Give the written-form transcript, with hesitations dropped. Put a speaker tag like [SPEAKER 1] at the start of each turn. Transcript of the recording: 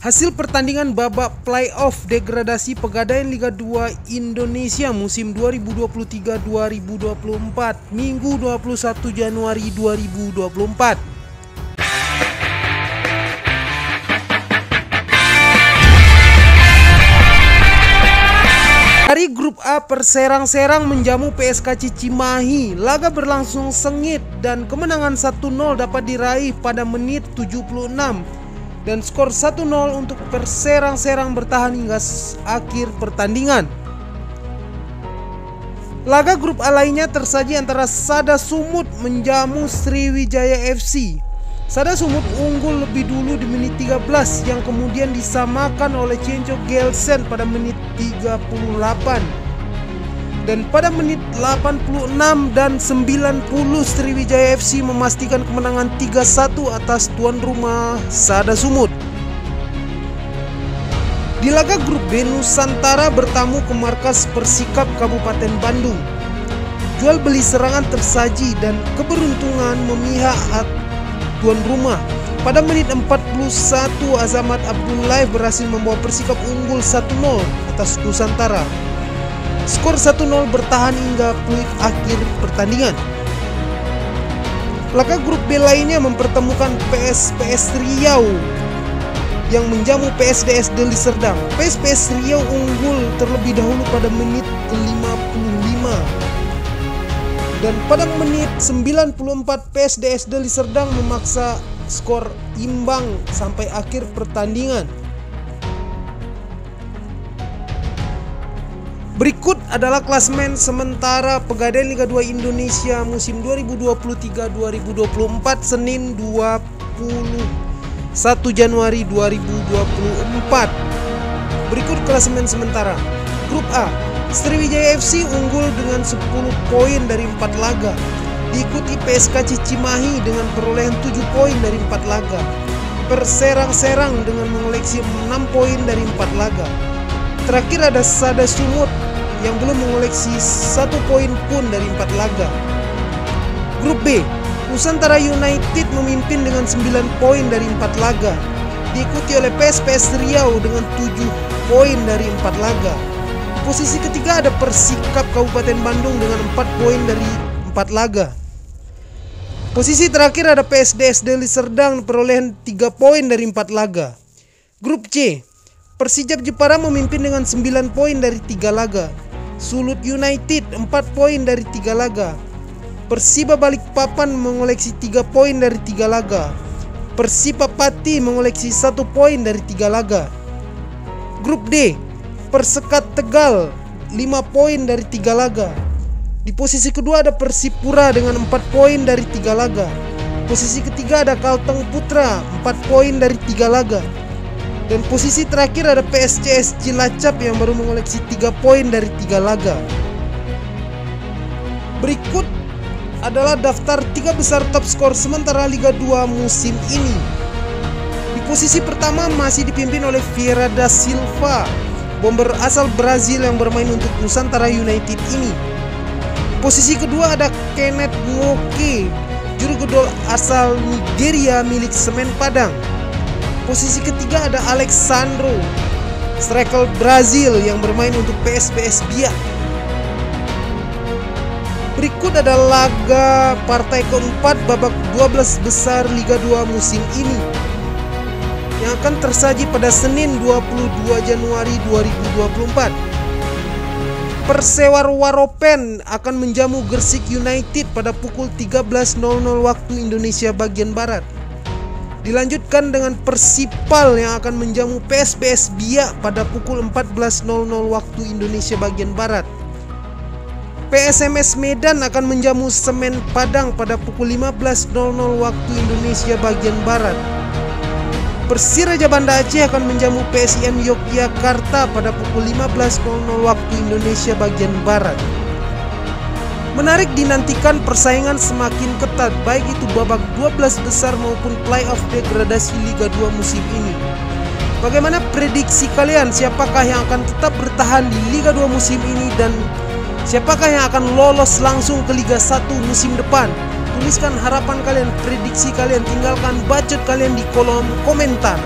[SPEAKER 1] Hasil pertandingan babak playoff degradasi Pegadaian Liga 2 Indonesia musim 2023-2024 Minggu 21 Januari 2024. Dari grup A, Perserang-Serang menjamu PSKC Cimahi. Laga berlangsung sengit dan kemenangan 1-0 dapat diraih pada menit 76. Dan skor 1-0 untuk Perserang-Serang bertahan hingga akhir pertandingan. Laga grup A lainnya tersaji antara Sada Sumut menjamu Sriwijaya FC. Sada Sumut unggul lebih dulu di menit 13 yang kemudian disamakan oleh Cienco Gelsen pada menit 38. Dan pada menit 86 dan 90 Sriwijaya FC memastikan kemenangan 3-1 atas tuan rumah Sada Sumut. Di laga grup B, Nusantara bertamu ke markas Persikap Kabupaten Bandung. Jual beli serangan tersaji dan keberuntungan memihak tuan rumah. Pada menit 41 Azamat Abdullah berhasil membawa Persikap unggul 1-0 atas Nusantara. Skor 1-0 bertahan hingga peluit akhir pertandingan. Laga grup B lainnya mempertemukan PSPS Riau yang menjamu PSDS Deli Serdang. PSPS Riau unggul terlebih dahulu pada menit ke-55. Dan pada menit 94 PSDS Deli Serdang memaksa skor imbang sampai akhir pertandingan. Berikut adalah klasemen sementara Pegadaian Liga 2 Indonesia musim 2023-2024 Senin 21 Januari 2024. Berikut klasemen sementara. Grup A, Sriwijaya FC unggul dengan 10 poin dari 4 laga. Diikuti PSKC Cimahi dengan perolehan 7 poin dari 4 laga. Perserang-Serang dengan mengoleksi 6 poin dari 4 laga. Terakhir ada Sada Sumut yang belum mengoleksi 1 poin pun dari 4 laga. Grup B, Nusantara United memimpin dengan 9 poin dari 4 laga. Diikuti oleh PSPS Riau dengan 7 poin dari 4 laga. Di posisi ketiga ada Persikap Kabupaten Bandung dengan 4 poin dari 4 laga. Posisi terakhir ada PSDS Deli Serdang perolehan 3 poin dari 4 laga. Grup C, Persijap Jepara memimpin dengan 9 poin dari 3 laga. Sulut United 4 poin dari 3 laga. Persiba Balikpapan mengoleksi 3 poin dari 3 laga. Persipa Pati mengoleksi 1 poin dari 3 laga. Grup D, Persekat Tegal 5 poin dari 3 laga. Di posisi kedua ada Persipura dengan 4 poin dari 3 laga. Posisi ketiga ada Kalteng Putra 4 poin dari 3 laga. Dan posisi terakhir ada PSCS Cilacap yang baru mengoleksi 3 poin dari 3 laga. Berikut adalah daftar 3 besar top skor sementara Liga 2 musim ini. Di posisi pertama masih dipimpin oleh Vieira da Silva, bomber asal Brazil yang bermain untuk Nusantara United ini. Posisi kedua ada Kenneth Ngoke, juru gol asal Nigeria milik Semen Padang. Posisi ketiga ada Alexandro, striker Brazil yang bermain untuk PSBS Biak. Berikut ada laga partai keempat babak 12 besar Liga 2 musim ini yang akan tersaji pada Senin 22 Januari 2024. Persewar Waropen akan menjamu Gresik United pada pukul 13.00 waktu Indonesia bagian Barat. Dilanjutkan dengan Persipal yang akan menjamu PSBS Biak pada pukul 14.00 waktu Indonesia bagian Barat. PSMS Medan akan menjamu Semen Padang pada pukul 15.00 waktu Indonesia bagian Barat. Persiraja Banda Aceh akan menjamu PSIM Yogyakarta pada pukul 15.00 waktu Indonesia bagian Barat. Menarik dinantikan, persaingan semakin ketat baik itu babak 12 besar maupun playoff degradasi Liga 2 musim ini. Bagaimana prediksi kalian? Siapakah yang akan tetap bertahan di Liga 2 musim ini dan siapakah yang akan lolos langsung ke Liga 1 musim depan? Tuliskan harapan kalian, prediksi kalian, tinggalkan bacot kalian di kolom komentar.